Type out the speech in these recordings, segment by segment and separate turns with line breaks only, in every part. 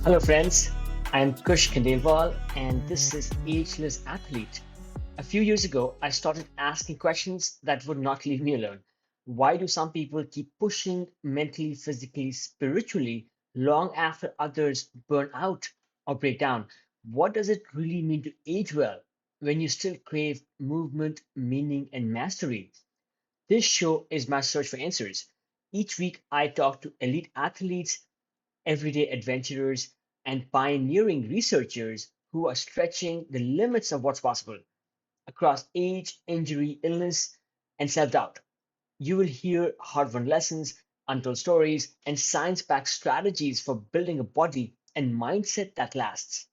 Hello, friends. I'm Kush Khandelwal, and this is Ageless Athlete. A few years ago, I started asking questions that would not leave me alone. Why do some people keep pushing mentally, physically, spiritually long after others burn out or break down? What does it really mean to age well when you still crave movement, meaning, and mastery? This show is my search for answers. Each week, I talk to elite athletes, everyday adventurers, and pioneering researchers who are stretching the limits of what's possible across age, injury, illness, and self doubt. You will hear hard won lessons, untold stories, and science backed strategies for building a body and mindset that lasts.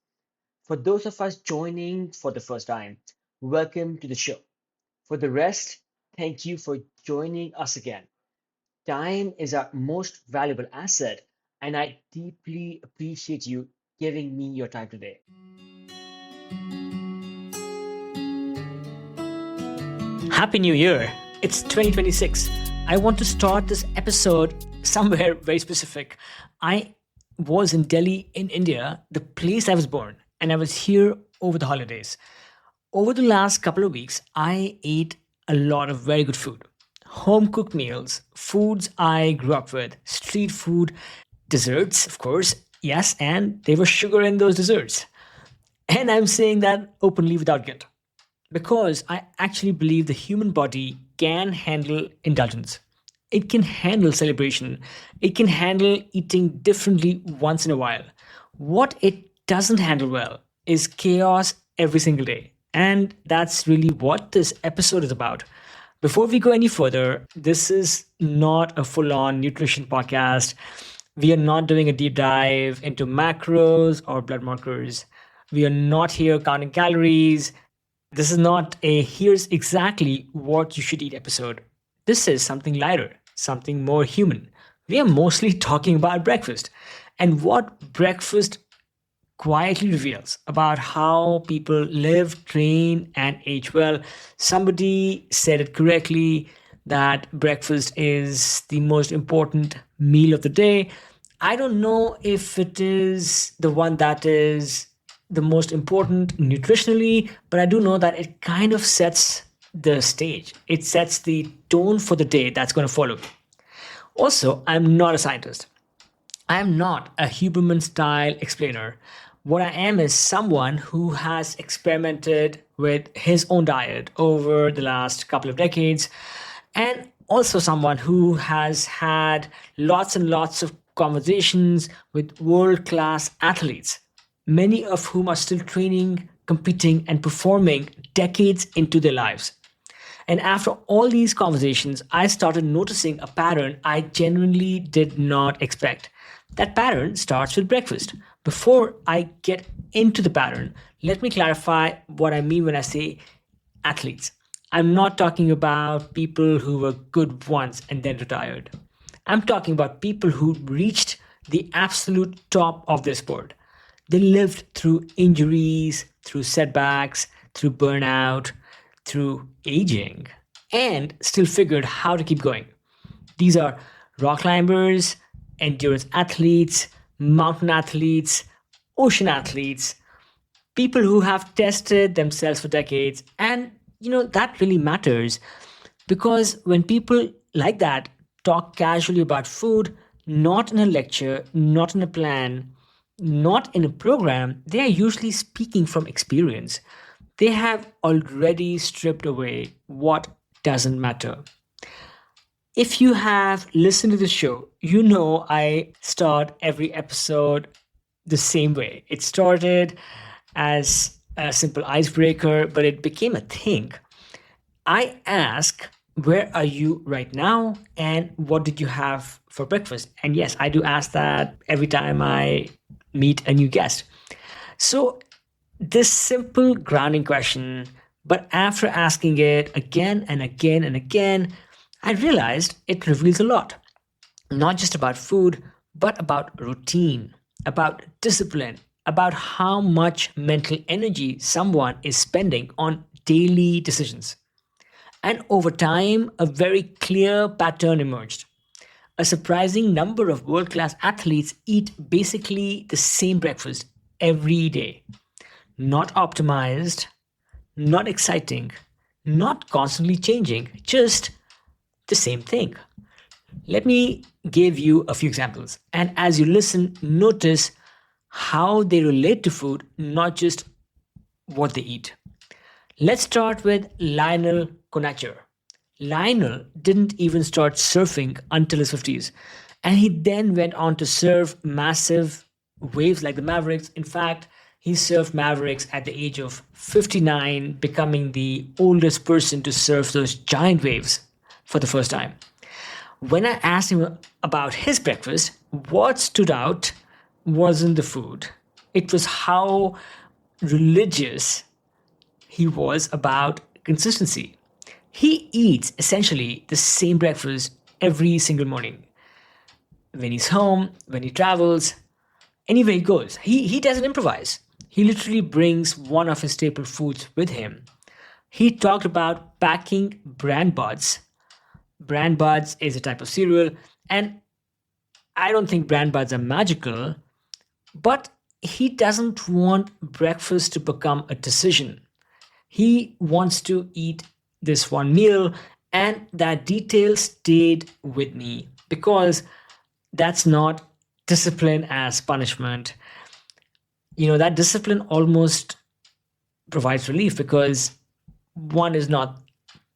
For those of us joining for the first time, welcome to the show. For the rest, thank you for joining us again. Time is our most valuable asset, and I deeply appreciate you giving me your time today.
Happy New Year! It's 2026. I want to start this episode somewhere very specific. I was in Delhi, in India, the place I was born, and I was here over the holidays. Over the last couple of weeks, I ate a lot of very good food. Home cooked meals, foods I grew up with, street food, desserts, of course, yes, and there was sugar in those desserts. And I'm saying that openly without guilt because I actually believe the human body can handle indulgence. It can handle celebration. It can handle eating differently once in a while. What it doesn't handle well is chaos every single day. And that's really what this episode is about. Before we go any further, this is not a full on nutrition podcast. We are not doing a deep dive into macros or blood markers. We are not here counting calories. This is not a here's exactly what you should eat episode. This is something lighter, something more human. We are mostly talking about breakfast and what breakfast quietly reveals about how people live, train, and age well. Somebody said it correctly that breakfast is the most important meal of the day. I don't know if it is the one that is the most important nutritionally, but I do know that it kind of sets the stage. It sets the tone for the day that's going to follow. Also, I'm not a scientist. I am not a Huberman style explainer. What I am is someone who has experimented with his own diet over the last couple of decades, and also someone who has had lots and lots of conversations with world class athletes, many of whom are still training, competing, and performing decades into their lives. And after all these conversations, I started noticing a pattern I genuinely did not expect. That pattern starts with breakfast. Before I get into the pattern, let me clarify what I mean when I say athletes. I'm not talking about people who were good once and then retired. I'm talking about people who reached the absolute top of their sport. They lived through injuries, through setbacks, through burnout, through aging, and still figured how to keep going. These are rock climbers, endurance athletes, mountain athletes, ocean athletes, people who have tested themselves for decades. And, that really matters because when people like that talk casually about food, not in a lecture, not in a plan, not in a program, they are usually speaking from experience. They have already stripped away what doesn't matter. If you have listened to the show, you know I start every episode the same way. It started as a simple icebreaker, but it became a thing. I ask, where are you right now? And what did you have for breakfast? And yes, I do ask that every time I meet a new guest. So, this simple grounding question, but after asking it again and again and again, I realized it reveals a lot. Not just about food, but about routine, about discipline, about how much mental energy someone is spending on daily decisions. And over time, a very clear pattern emerged. A surprising number of world class athletes eat basically the same breakfast every day. Not optimized, not exciting, not constantly changing, just the same thing. Let me give you a few examples. And as you listen, notice how they relate to food, not just what they eat. Let's start with Lionel Conacher. Lionel didn't even start surfing until his 50s, and he then went on to surf massive waves like the Mavericks. In fact, he surfed Mavericks at the age of 59, becoming the oldest person to surf those giant waves for the first time. When I asked him about his breakfast, what stood out wasn't the food, it was how religious he was about consistency. He eats essentially the same breakfast every single morning. When he's home, when he travels, anywhere he goes, he doesn't improvise. He literally brings one of his staple foods with him. He talked about packing bran buds. Bran buds is a type of cereal, and I don't think bran buds are magical, but he doesn't want breakfast to become a decision. He wants to eat this one meal, and that detail stayed with me because that's not discipline as punishment. That discipline almost provides relief because one is not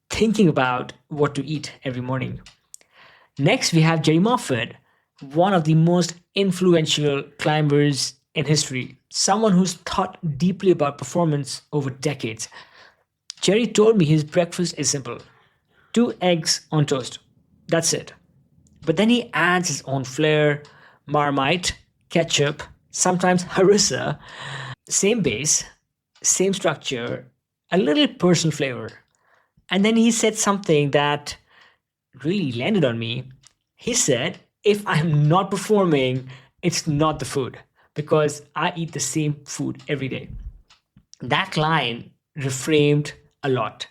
thinking about what to eat every morning. Next, we have Jerry Moffat, one of the most influential climbers in history, someone who's thought deeply about performance over decades. Jerry told me his breakfast is simple: 2 eggs on toast. That's it. But then he adds his own flair: Marmite, ketchup, sometimes harissa, same base, same structure, a little personal flavor. And then he said something that really landed on me. He said, if I'm not performing, it's not the food because I eat the same food every day. That line reframed a lot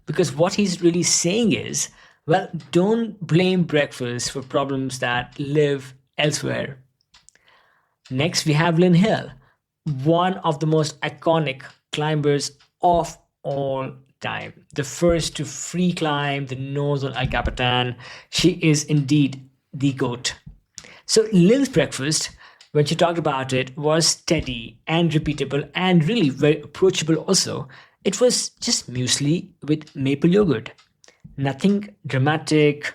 because what he's really saying is, well, don't blame breakfast for problems that live elsewhere. Next, we have Lynn Hill, one of the most iconic climbers of all time. The first to free climb the nose on El Capitan. She is indeed the GOAT. So Lynn's breakfast, when she talked about it, was steady and repeatable and really very approachable also. It was just muesli with maple yogurt. Nothing dramatic,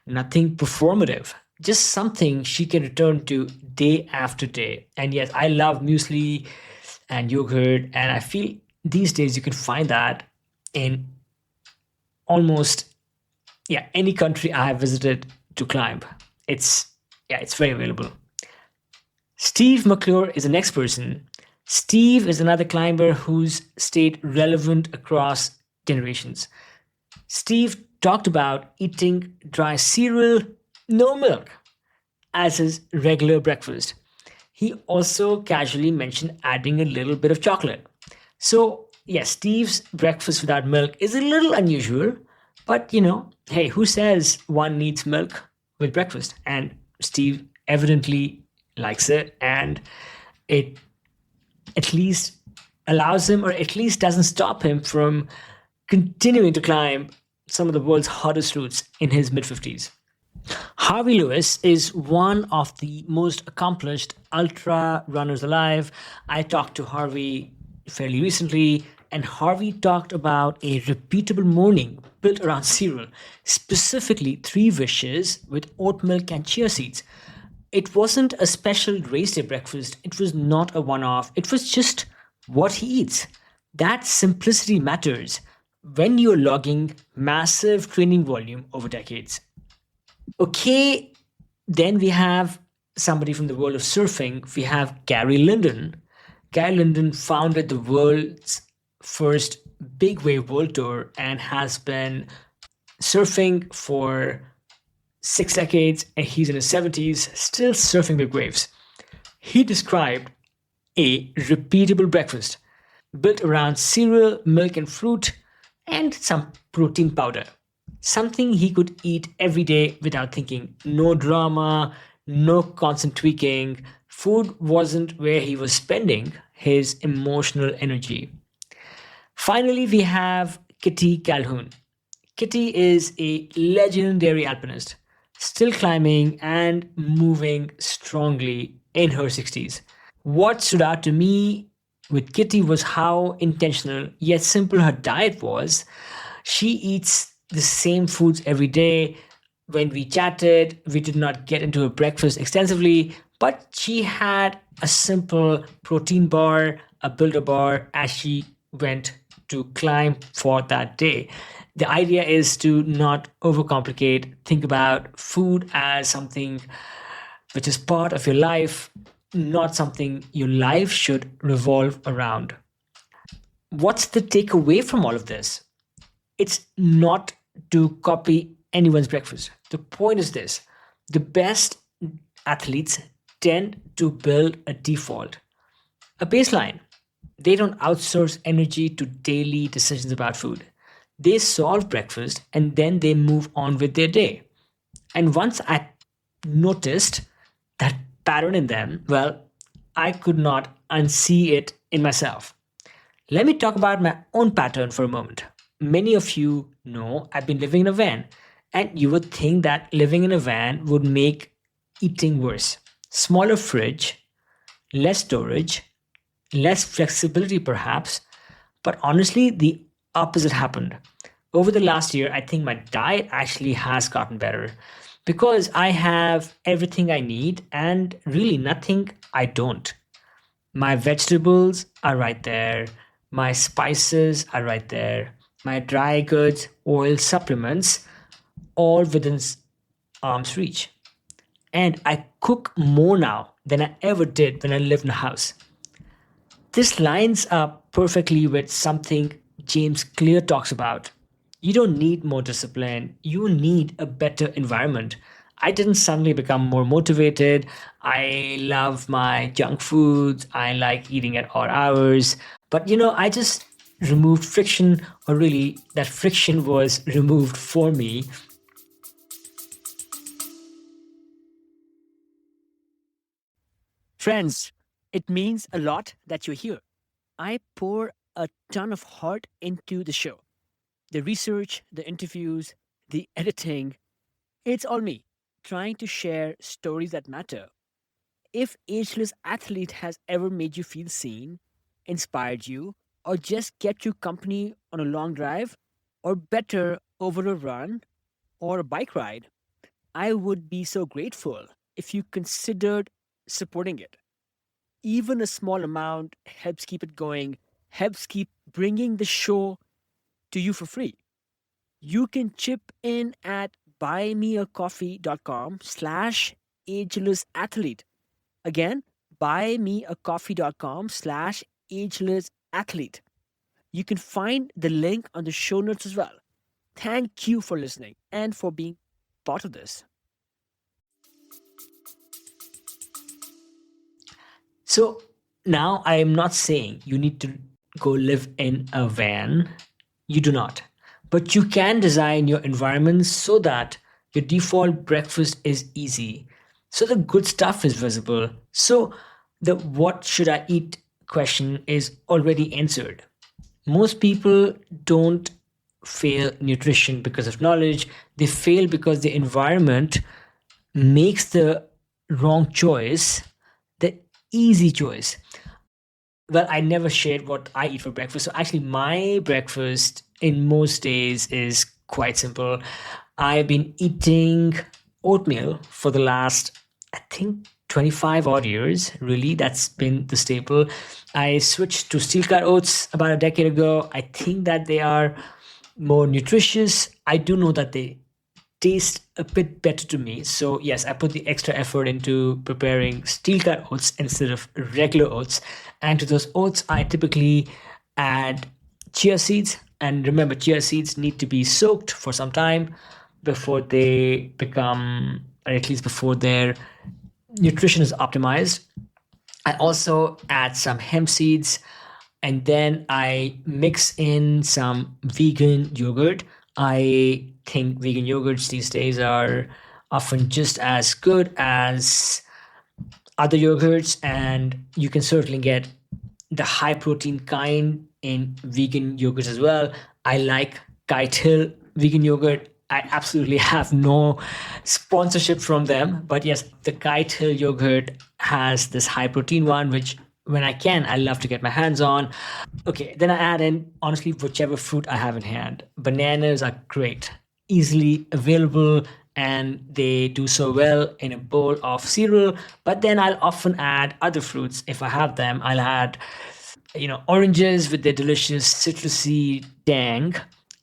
nothing performative, just something she can return to day after day. And yes, I love muesli and yogurt, and I feel these days you can find that in almost any country I have visited to climb. It's very available. Steve McClure is the next person. Steve is another climber who's stayed relevant across generations. Steve talked about eating dry cereal, no milk, as his regular breakfast. He also casually mentioned adding a little bit of chocolate. So, yes, Steve's breakfast without milk is a little unusual, but hey, who says one needs milk with breakfast? And Steve evidently likes it, and it at least allows him, or at least doesn't stop him from continuing to climb some of the world's hottest routes in his mid 50s. Harvey Lewis is one of the most accomplished ultra runners alive. I talked to Harvey fairly recently, and Harvey talked about a repeatable morning built around cereal, specifically 3 wishes with oat milk and chia seeds. It wasn't a special race day breakfast, it was not a one off, it was just what he eats. That simplicity matters when you're logging massive training volume over decades. Okay, then we have somebody from the world of surfing. We have Gary Linden. Gary Linden founded the world's first big wave world tour and has been surfing for 6 decades, and he's in his 70s, still surfing big waves. He described a repeatable breakfast built around cereal, milk, and fruit, and some protein powder. Something he could eat every day without thinking. No drama, no constant tweaking. Food wasn't where he was spending his emotional energy. Finally, we have Kitty Calhoun. Kitty is a legendary alpinist, still climbing and moving strongly in her 60s. What stood out to me with Kitty was how intentional yet simple her diet was. She eats the same foods every day. When we chatted, we did not get into her breakfast extensively, but she had a simple protein bar, a builder bar as she went to climb for that day. The idea is to not overcomplicate, think about food as something which is part of your life, not something your life should revolve around. What's the takeaway from all of this? It's not to copy anyone's breakfast. The point is this: the best athletes tend to build a default, a baseline. They don't outsource energy to daily decisions about food. They solve breakfast and then they move on with their day. And once I noticed that pattern in them, well, I could not unsee it in myself. Let me talk about my own pattern for a moment. Many of you know I've been living in a van, and you would think that living in a van would make eating worse. Smaller fridge, less storage, less flexibility perhaps, but honestly, the opposite happened. Over the last year, I think my diet actually has gotten better because I have everything I need and really nothing I don't. My vegetables are right there. My spices are right there. My dry goods, oil supplements, all within arm's reach. And I cook more now than I ever did when I lived in a house. This lines up perfectly with something James Clear talks about. You don't need more discipline, you need a better environment. I didn't suddenly become more motivated. I love my junk foods, I like eating at odd hours. But I just removed friction, or really, that friction was removed for me. Friends, it means a lot that you're here. I pour a ton of heart into the show. The research, the interviews, the editing, it's all me, trying to share stories that matter. If Ageless Athlete has ever made you feel seen, inspired you, or just kept you company on a long drive, or better, over a run or a bike ride, I would be so grateful if you considered supporting it. Even a small amount helps keep it going, helps keep bringing the show to you for free. You can chip in at buymeacoffee.com/agelessathlete. Again, buymeacoffee.com/agelessathlete. You can find the link on the show notes as well. Thank you for listening and for being part of this. So now I am not saying you need to go live in a van. You do not. But you can design your environment so that your default breakfast is easy. So the good stuff is visible. So the what should I eat question is already answered. Most people don't fail nutrition because of knowledge, they fail because the environment makes the wrong choice the easy choice. Well, I never shared what I eat for breakfast. So actually, my breakfast in most days is quite simple. I've been eating oatmeal for the last, I think, 25 odd years. Really, that's been the staple. I switched to steel cut oats about a decade ago. I think that they are more nutritious. I do know that they taste a bit better to me. So yes, I put the extra effort into preparing steel cut oats instead of regular oats. And to those oats, I typically add chia seeds. And remember, chia seeds need to be soaked for some time before they become, or at least before their nutrition is optimized. I also add some hemp seeds, and then I mix in some vegan yogurt. I think vegan yogurts these days are often just as good as other yogurts, and you can certainly get the high protein kind in vegan yogurts as well. I like Kite Hill vegan yogurt. I absolutely have no sponsorship from them, but yes, the Kite Hill yogurt has this high protein one, which when I can, I love to get my hands on. Okay, then I add in honestly whichever fruit I have in hand. Bananas are great, easily available, and they do so well in a bowl of cereal. But then I'll often add other fruits if I have them. I'll add, oranges with their delicious citrusy tang.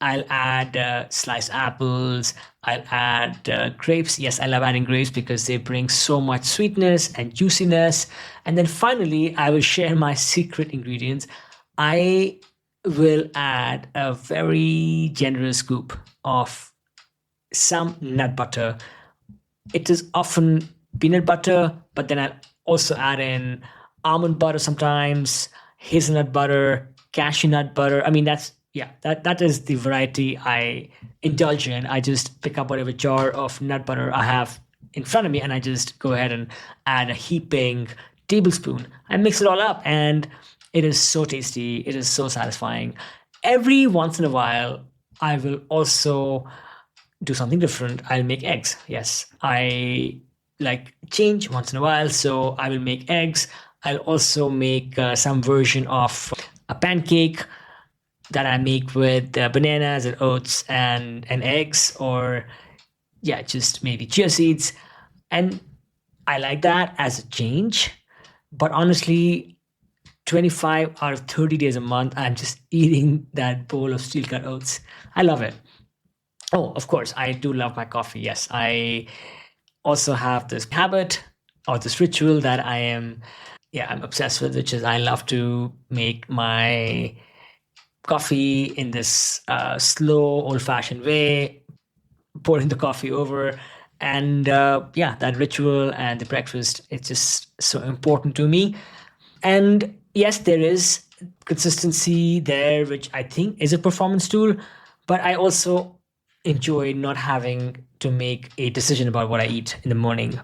I'll add sliced apples. I'll add grapes. Yes, I love adding grapes because they bring so much sweetness and juiciness. And then finally, I will share my secret ingredients. I will add a very generous scoop of some nut butter. It is often peanut butter, but then I also add in almond butter sometimes, hazelnut butter, cashew nut butter. I mean, that is the variety I indulge in. I just pick up whatever jar of nut butter I have in front of me, and I just go ahead and add a heaping tablespoon. I mix it all up, and it is so tasty. It is so satisfying. Every once in a while, I will also do something different. I'll make eggs. Yes, I like change once in a while, so I will make eggs. I'll also make some version of a pancake that I make with bananas and oats and eggs, or yeah, just maybe chia seeds. And I like that as a change. But honestly, 25 out of 30 days a month, I'm just eating that bowl of steel cut oats. I love it. Oh, of course, I do love my coffee. Yes, I also have this habit or this ritual that I'm obsessed with, which is I love to make my coffee in this slow, old-fashioned way, pouring the coffee over, and that ritual and the breakfast, it's just so important to me. And yes, there is consistency there, which I think is a performance tool, but I also enjoy not having to make a decision about what I eat in the morning.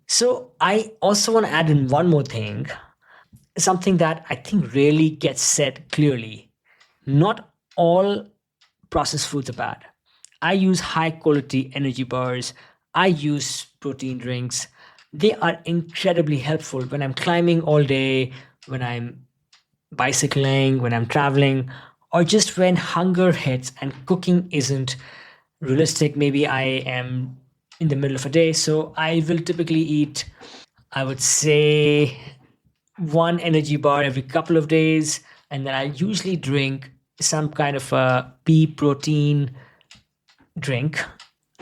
So I also want to add in one more thing, something that I think really gets said clearly. Not all processed foods are bad. I use high quality energy bars. I use protein drinks. They are incredibly helpful when I'm climbing all day, when I'm bicycling, when I'm traveling, or just when hunger hits and cooking isn't realistic. Maybe I am in the middle of a day, so I will typically eat, I would say, one energy bar every couple of days, and then I usually drink some kind of a pea protein drink,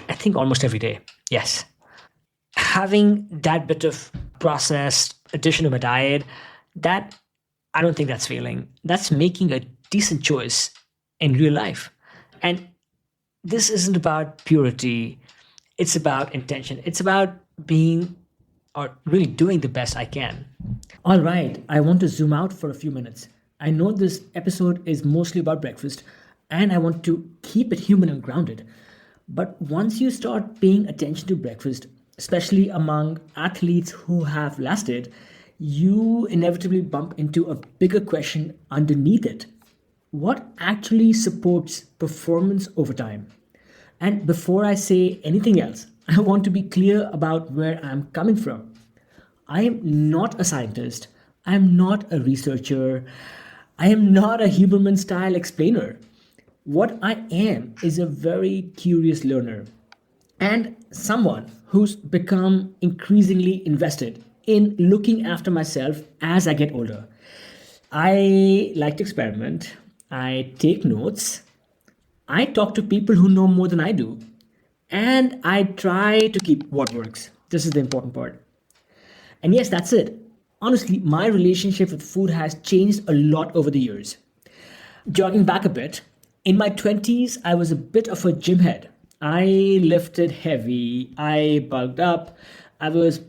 I think almost every day. Yes. Having that bit of processed addition to my diet, that I don't think that's failing. That's making a decent choice in real life. And this isn't about purity, it's about intention. It's about being or really doing the best I can. All right, I want to zoom out for a few minutes. I know this episode is mostly about breakfast, and I want to keep it human and grounded. But once you start paying attention to breakfast, especially among athletes who have lasted, you inevitably bump into a bigger question underneath it. What actually supports performance over time? And before I say anything else, I want to be clear about where I'm coming from. I am not a scientist. I am not a researcher. I am not a Huberman style explainer. What I am is a very curious learner and someone who's become increasingly invested in looking after myself as I get older. I like to experiment, I take notes, I talk to people who know more than I do, and I try to keep what works. This is the important part. And yes, that's it. Honestly, my relationship with food has changed a lot over the years. Jogging back a bit, in my 20s, I was a bit of a gym head. I lifted heavy, I bulked up, I was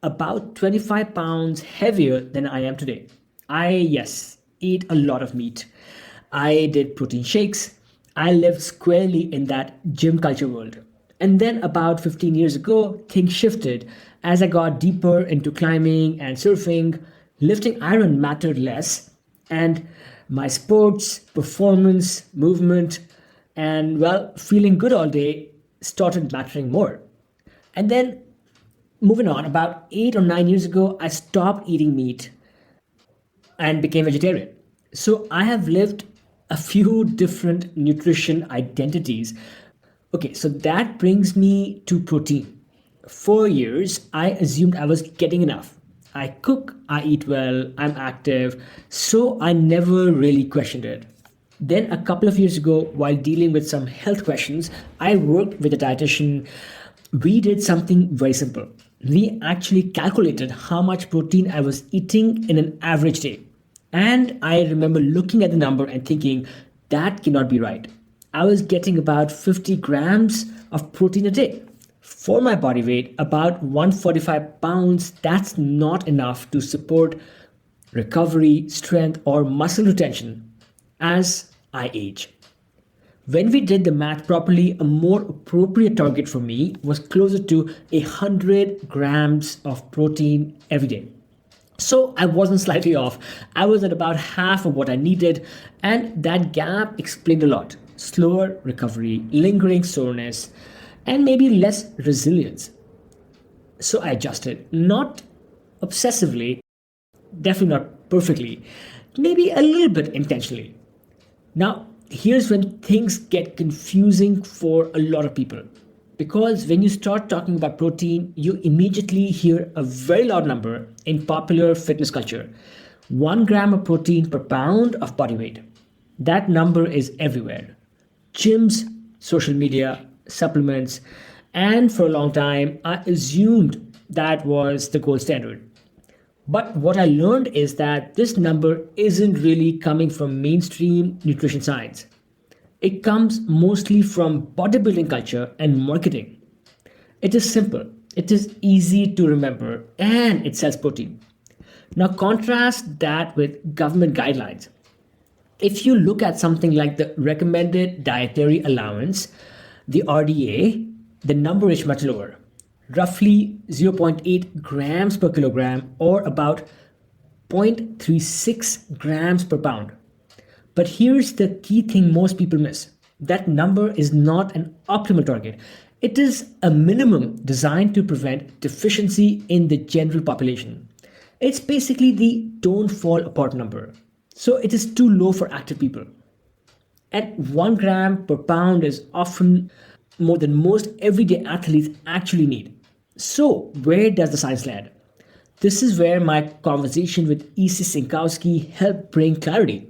about 25 pounds heavier than I am today. I, yes, ate a lot of meat. I did protein shakes. I lived squarely in that gym culture world. And then about 15 years ago, things shifted. As I got deeper into climbing and surfing, lifting iron mattered less, and my sports, performance, movement, and well, feeling good all day started mattering more. And then moving on, about 8 or 9 years ago, I stopped eating meat and became vegetarian. So I have lived a few different nutrition identities. Okay, so that brings me to protein. For years, I assumed I was getting enough. I cook, I eat well, I'm active, so I never really questioned it. Then, a couple of years ago, while dealing with some health questions, I worked with a dietitian. We did something very simple. We actually calculated how much protein I was eating in an average day. And I remember looking at the number and thinking, that cannot be right. I was getting about 50 grams of protein a day. For my body weight, about 145 pounds, that's not enough to support recovery, strength, or muscle retention as I age. When we did the math properly, a more appropriate target for me was closer to 100 grams of protein every day. So I wasn't slightly off. I was at about half of what I needed, and that gap explained a lot. Slower recovery, lingering soreness, and maybe less resilience. So I adjusted, not obsessively, definitely not perfectly, maybe a little bit intentionally. Now, here's when things get confusing for a lot of people. Because when you start talking about protein, you immediately hear a very loud number in popular fitness culture: 1 gram of protein per pound of body weight. That number is everywhere: gyms, social media, supplements, and for a long time, I assumed that was the gold standard. But what I learned is that this number isn't really coming from mainstream nutrition science. It comes mostly from bodybuilding culture and marketing. It is simple, it is easy to remember, and it sells protein. Now, contrast that with government guidelines. If you look at something like the recommended dietary allowance, the RDA, the number is much lower, roughly zero point 0.8 grams per kilogram or about 0.36 grams per pound. But here's the key thing most people miss: that number is not an optimal target. It is a minimum designed to prevent deficiency in the general population. It's basically the don't fall apart number. So it is too low for active people. And 1 gram per pound is often more than most everyday athletes actually need. So, where does the science land? This is where my conversation with EC Sinkowski helped bring clarity.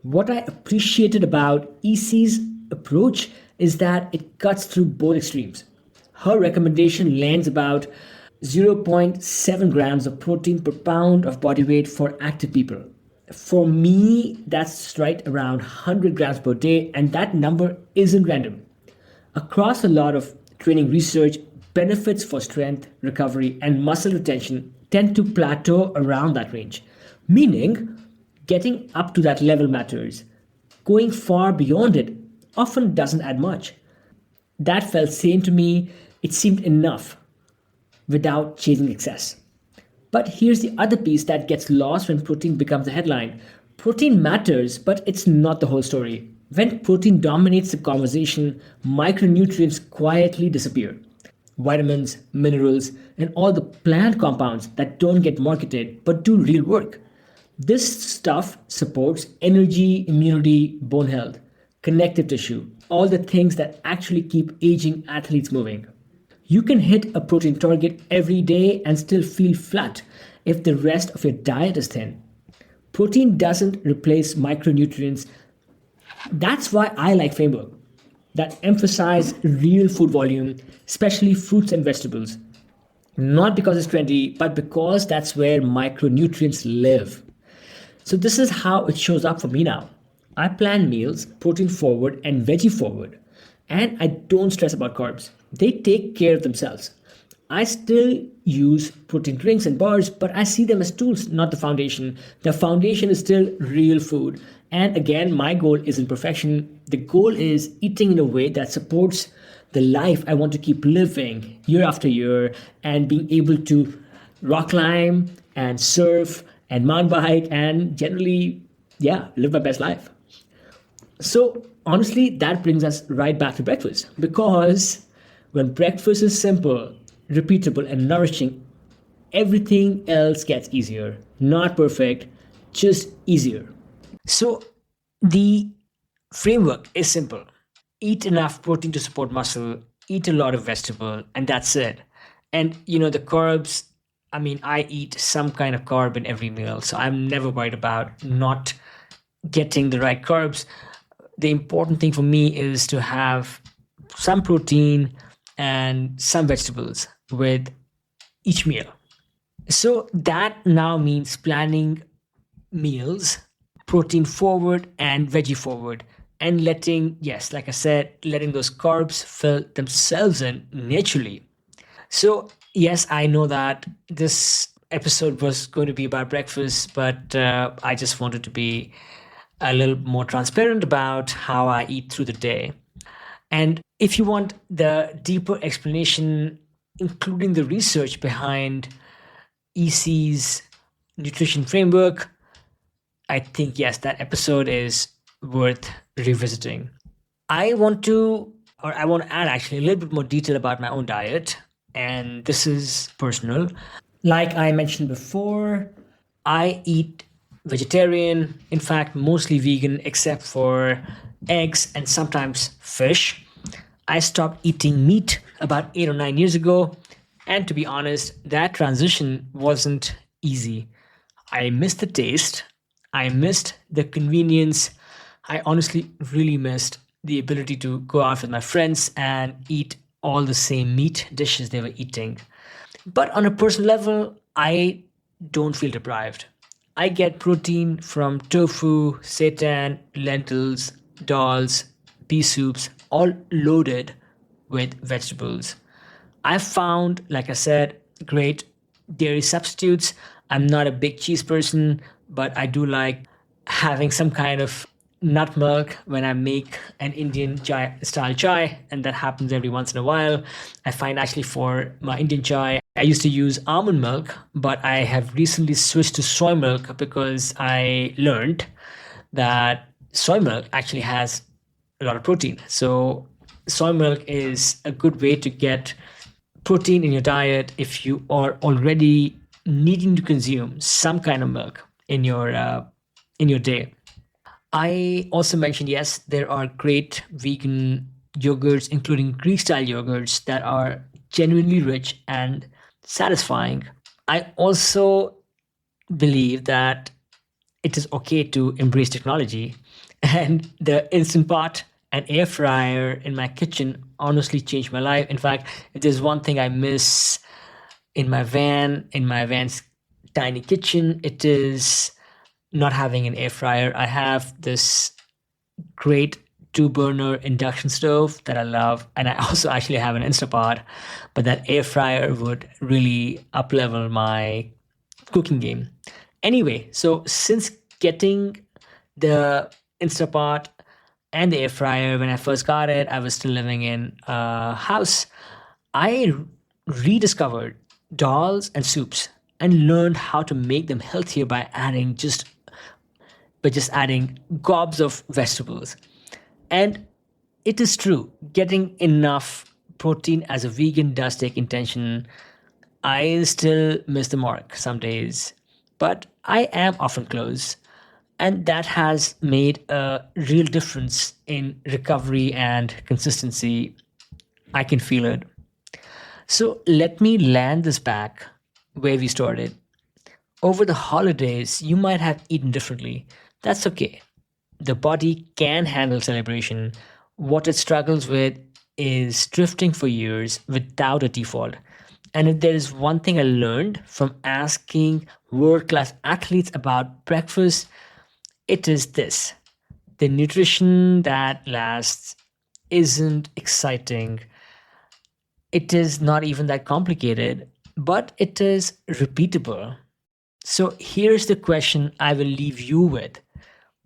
What I appreciated about EC's approach is that it cuts through both extremes. Her recommendation lands about zero point 0.7 grams of protein per pound of body weight for active people. For me, that's right around 100 grams per day, and that number isn't random. Across a lot of training research, benefits for strength, recovery, and muscle retention tend to plateau around that range, meaning getting up to that level matters. Going far beyond it often doesn't add much. That felt sane to me. It seemed enough without chasing excess. But here's the other piece that gets lost when protein becomes the headline. Protein matters, but it's not the whole story. When protein dominates the conversation, micronutrients quietly disappear. Vitamins, minerals, and all the plant compounds that don't get marketed but do real work. This stuff supports energy, immunity, bone health, connective tissue, all the things that actually keep aging athletes moving. You can hit a protein target every day and still feel flat if the rest of your diet is thin. Protein doesn't replace micronutrients. That's why I like framework that emphasize real food volume, especially fruits and vegetables. Not because it's trendy, but because that's where micronutrients live. So this is how it shows up for me now. I plan meals protein forward and veggie forward, and I don't stress about carbs. They take care of themselves. I still use protein drinks and bars, but I see them as tools, not the foundation. The foundation is still real food, And again, my goal isn't perfection. The goal is eating in a way that supports the life I want to keep living year after year, and being able to rock climb and surf and mountain bike and generally, yeah, live my best life. So honestly, that brings us right back to breakfast, because when breakfast is simple, repeatable, and nourishing, everything else gets easier. Not perfect, just easier. So the framework is simple: eat enough protein to support muscle, eat a lot of vegetable, and that's it. And the carbs, I mean, I eat some kind of carb in every meal, so I'm never worried about not getting the right carbs. The important thing for me is to have some protein and some vegetables with each meal. So that now means planning meals, protein forward and veggie forward, and letting, yes, like I said, letting those carbs fill themselves in naturally. So, yes, I know that this episode was going to be about breakfast, but I just wanted to be a little more transparent about how I eat through the day. And if you want the deeper explanation, including the research behind EC's nutrition framework, I think, yes, that episode is worth revisiting. I want to add actually a little bit more detail about my own diet, and this is personal. Like I mentioned before, I eat vegetarian, in fact, mostly vegan, except for eggs and sometimes fish. I stopped eating meat about 8 or 9 years ago, and to be honest, that transition wasn't easy. I missed the taste, I missed the convenience. I honestly really missed the ability to go out with my friends and eat all the same meat dishes they were eating. But on a personal level, I don't feel deprived. I get protein from tofu, seitan, lentils, dals, pea soups, all loaded with vegetables. I've found, like I said, great dairy substitutes. I'm not a big cheese person, but I do like having some kind of nut milk when I make an Indian chai style chai, and that happens every once in a while. I find actually for my Indian chai, I used to use almond milk, but I have recently switched to soy milk because I learned that soy milk actually has a lot of protein. So, soy milk is a good way to get protein in your diet if you are already needing to consume some kind of milk in your day. I also mentioned, yes, there are great vegan yogurts, including Greek style yogurts, that are genuinely rich and satisfying. I also believe that it is okay to embrace technology. And the Instant Pot and air fryer in my kitchen honestly changed my life. In fact, if there's one thing I miss in my van's tiny kitchen, it is not having an air fryer. I have this great two burner induction stove that I love, and I also actually have an Instapot, but that air fryer would really up level my cooking game. Anyway, so since getting the Instapot and the air fryer, when I first got it, I was still living in a house. I rediscovered dals and soups and learned how to make them healthier by just adding gobs of vegetables. And it is true, getting enough protein as a vegan does take intention. I still miss the mark some days, but I am often close. And that has made a real difference in recovery and consistency. I can feel it. So let me land this back where we started. Over the holidays, you might have eaten differently. That's okay. The body can handle celebration. What it struggles with is drifting for years without a default. And if there is one thing I learned from asking world class athletes about breakfast, it is this: the nutrition that lasts isn't exciting. It is not even that complicated, but it is repeatable. So here's the question I will leave you with: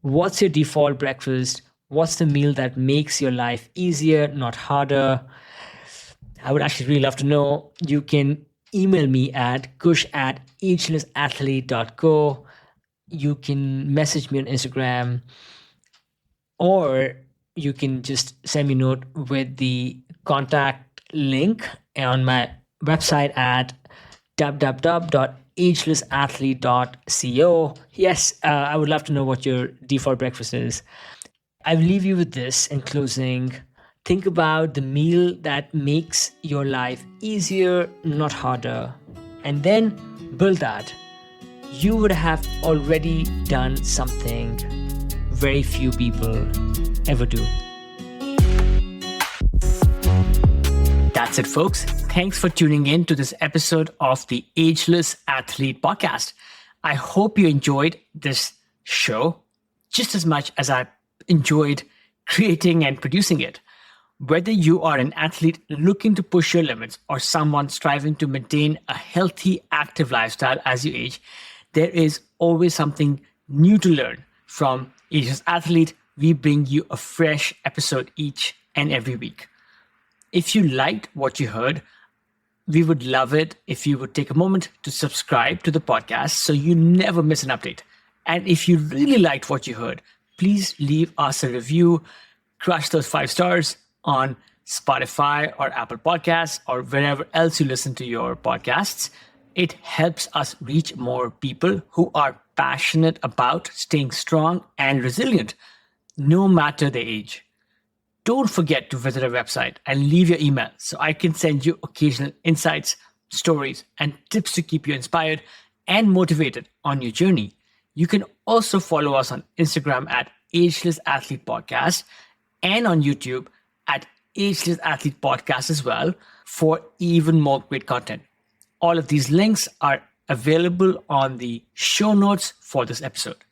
What's your default breakfast? What's the meal that makes your life easier, not harder? I would actually really love to know. You can email me at kush@agelessathlete.co. You can message me on Instagram, or you can just send me a note with the contact link on my website at www.agelessathlete.co. Yes, I would love to know what your default breakfast is. I will leave you with this in closing. Think about the meal that makes your life easier, not harder, and then build that. You would have already done something very few people ever do. That's it, folks. Thanks for tuning in to this episode of the Ageless Athlete podcast. I hope you enjoyed this show just as much as I enjoyed creating and producing it. Whether you are an athlete looking to push your limits or someone striving to maintain a healthy, active lifestyle as you age, there is always something new to learn. From Ageless Athlete, we bring you a fresh episode each and every week. If you liked what you heard, we would love it if you would take a moment to subscribe to the podcast so you never miss an update. And if you really liked what you heard, please leave us a review, crush those 5 stars on Spotify or Apple Podcasts or wherever else you listen to your podcasts. It helps us reach more people who are passionate about staying strong and resilient, no matter their age. Don't forget to visit our website and leave your email so I can send you occasional insights, stories, and tips to keep you inspired and motivated on your journey. You can also follow us on Instagram at Ageless Athlete Podcast and on YouTube at Ageless Athlete Podcast as well for even more great content. All of these links are available on the show notes for this episode.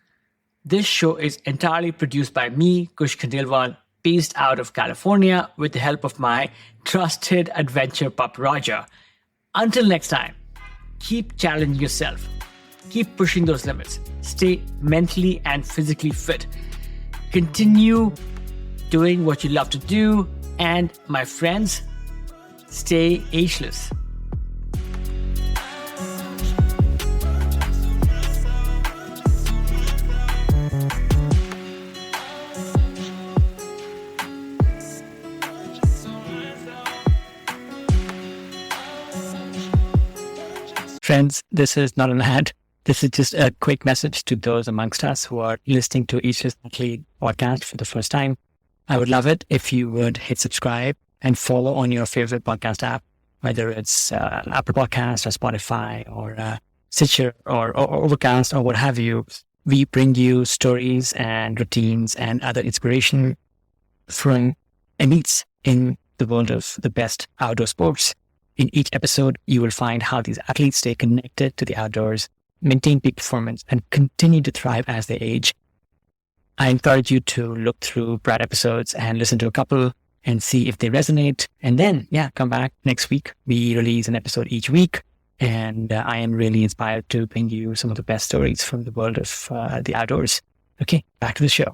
This show is entirely produced by me, Kush Khandelwal, based out of California with the help of my trusted adventure pup Roger. Until next time, keep challenging yourself. Keep pushing those limits. Stay mentally and physically fit. Continue doing what you love to do. And my friends, stay ageless.
Friends, this is not an ad. This is just a quick message to those amongst us who are listening to Ageless Athlete podcast for the first time. I would love it if you would hit subscribe and follow on your favorite podcast app, whether it's Apple Podcast or Spotify or Stitcher or Overcast or what have you. We bring you stories and routines and other inspiration from elites in the world of the best outdoor sports. In each episode, you will find how these athletes stay connected to the outdoors, maintain peak performance, and continue to thrive as they age. I encourage you to look through prior episodes and listen to a couple and see if they resonate. And then, come back next week. We release an episode each week. And I am really inspired to bring you some of the best stories from the world of the outdoors. Okay, back to the show.